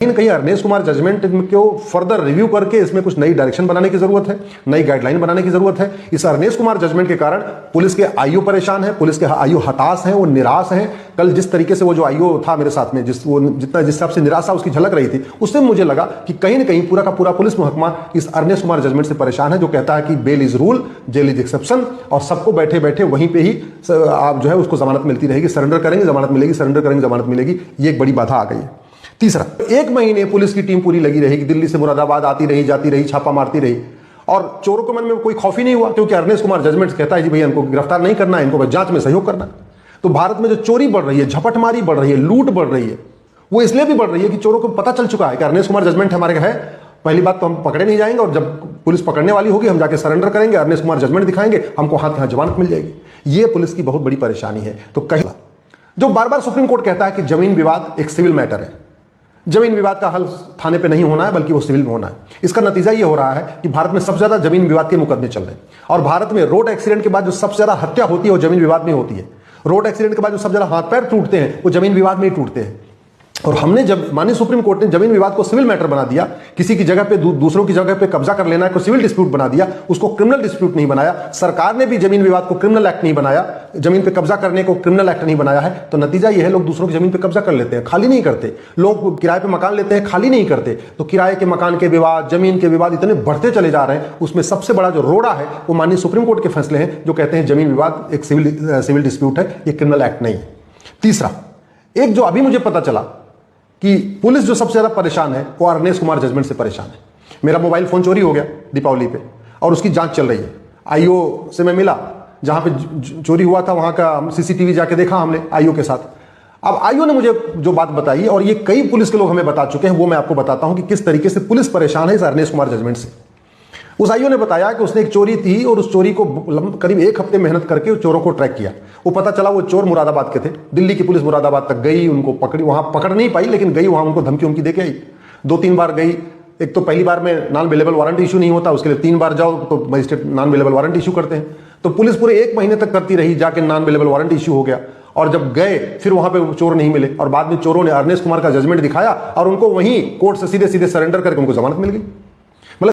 लेकिन कहीं अरनेश कुमार जजमेंट को फर्दर रिव्यू करके इसमें कुछ नई डायरेक्शन बनाने की जरूरत है, नई गाइडलाइन बनाने की जरूरत है। इस अरनेश कुमार जजमेंट के कारण पुलिस के आईओ परेशान है, पुलिस के आईओ हताश हैं, वो निराश हैं। कल जिस तरीके से वो जो आईओ था मेरे साथ में, जिस हिसाब से निराशा उसकी झलक रही थी, उससे मुझे लगा कि कहीं ना कहीं पूरा का पूरा पुलिस महकमा इस अरनेश कुमार जजमेंट से परेशान है, जो कहता है कि bail is rule, jail is exception, और सबको बैठे बैठे वहीं पे ही आप जो है उसको जमानत मिलती रहेगी, सरेंडर करेंगे जमानत मिलेगी, सरेंडर करेंगे जमानत मिलेगी। ये एक बड़ी बाधा आ गई है। तीसरा, 1 महीने पुलिस की टीम पूरी लगी रहेगी, दिल्ली से मुरादाबाद आती रही, जाती रही, छापा मारती रही, और चोरों के मन में कोई खौफ ही नहीं हुआ, क्योंकि अरनेश कुमार जजमेंट कहता है जी भैया इनको गिरफ्तार नहीं करना है, इनको जांच में सहयोग करना है। तो भारत में जो चोरी बढ़ रही है, झपटमारी बढ़ रही है, लूट बढ़ रही है, वो इसलिए भी बढ़ रही है कि चोरों को पता चल चुका है कि अरनेश कुमार जजमेंट हमारे है, पहली बात तो हम पकड़े नहीं जाएंगे, और जब पुलिस पकड़ने वाली होगी हम जाके सरेंडर करेंगे, अरनेश कुमार जजमेंट दिखाएंगे, हमको हाथ यहाँ जमानत मिल जाएगी। ये पुलिस की बहुत बड़ी परेशानी है। तो कहीं जो बार बार सुप्रीम कोर्ट कहता है कि जमीन विवाद एक सिविल मैटर है, जमीन विवाद का हल थाने पे नहीं होना है बल्कि वो सिविल में होना है। इसका नतीजा ये हो रहा है कि भारत में सबसे ज्यादा जमीन विवाद के मुकदमे चल रहे हैं, और भारत में रोड एक्सीडेंट के बाद जो सबसे ज्यादा हत्या होती है वो जमीन विवाद में होती है। रोड एक्सीडेंट के बाद जो सबसे ज्यादा हाथ पैर टूटते हैं वो जमीन विवाद में ही टूटते हैं। और हमने जब माननीय सुप्रीम कोर्ट ने जमीन विवाद को सिविल मैटर बना दिया, किसी की जगह पे दूसरों की जगह पे कब्जा कर लेना है को सिविल डिस्प्यूट बना दिया, उसको क्रिमिनल डिस्प्यूट नहीं बनाया। सरकार ने भी जमीन विवाद को क्रिमिनल एक्ट नहीं बनाया, जमीन पे कब्जा करने को क्रिमिनल एक्ट नहीं बनाया है। तो नतीजा यह है लोग दूसरों की जमीन पे कब्जा कर लेते हैं, खाली नहीं करते। लोग किराए पे मकान लेते हैं, खाली नहीं करते। तो किराए के मकान के विवाद, जमीन के विवाद इतने बढ़ते चले जा रहे हैं। उसमें सबसे बड़ा जो रोड़ा है वो माननीय सुप्रीम कोर्ट के फैसले हैं, जो कहते हैं जमीन विवाद एक सिविल डिस्प्यूट है, ये क्रिमिनल एक्ट नहीं है। तीसरा, एक जो अभी मुझे पता चला कि पुलिस जो सबसे ज्यादा परेशान है वो अरनेश कुमार जजमेंट से परेशान है। मेरा मोबाइल फोन चोरी हो गया दीपावली पे, और उसकी जांच चल रही है। आईओ से मैं मिला, जहां पे चोरी हुआ था वहां का सीसीटीवी जाके देखा हमने आईओ के साथ। अब आईओ ने मुझे जो बात बताई, और ये कई पुलिस के लोग हमें बता चुके हैं, वो मैं आपको बताता हूं कि किस तरीके से पुलिस परेशान है इस अरनेश कुमार जजमेंट से। उस आईओ ने बताया कि उसने एक चोरी थी, और उस चोरी को करीब 1 हफ्ते मेहनत करके उस चोरों को ट्रैक किया। वो पता चला वो चोर मुरादाबाद के थे। दिल्ली की पुलिस मुरादाबाद तक गई, उनको पकड़ी, वहां पकड़ नहीं पाई, लेकिन गई वहां, उनको धमकी उमकी देके आई। 2-3 बार गई। एक तो पहली बार में नॉन अवेलेबल वारंट इशू नहीं होता, उसके लिए 3 बार जाओ तो magistrate non available warrant issue करते हैं। तो पुलिस पूरे 1 महीने तक करती रही, जाके नॉन अवेलेबल वारंट इशू हो गया। और जब गए फिर वहां पे चोर नहीं मिले, और बाद में चोरों ने अरनेश कुमार का जजमेंट दिखाया और उनको वहीं कोर्ट से सीधे सीधे सरेंडर करके उनको जमानत मिल गई।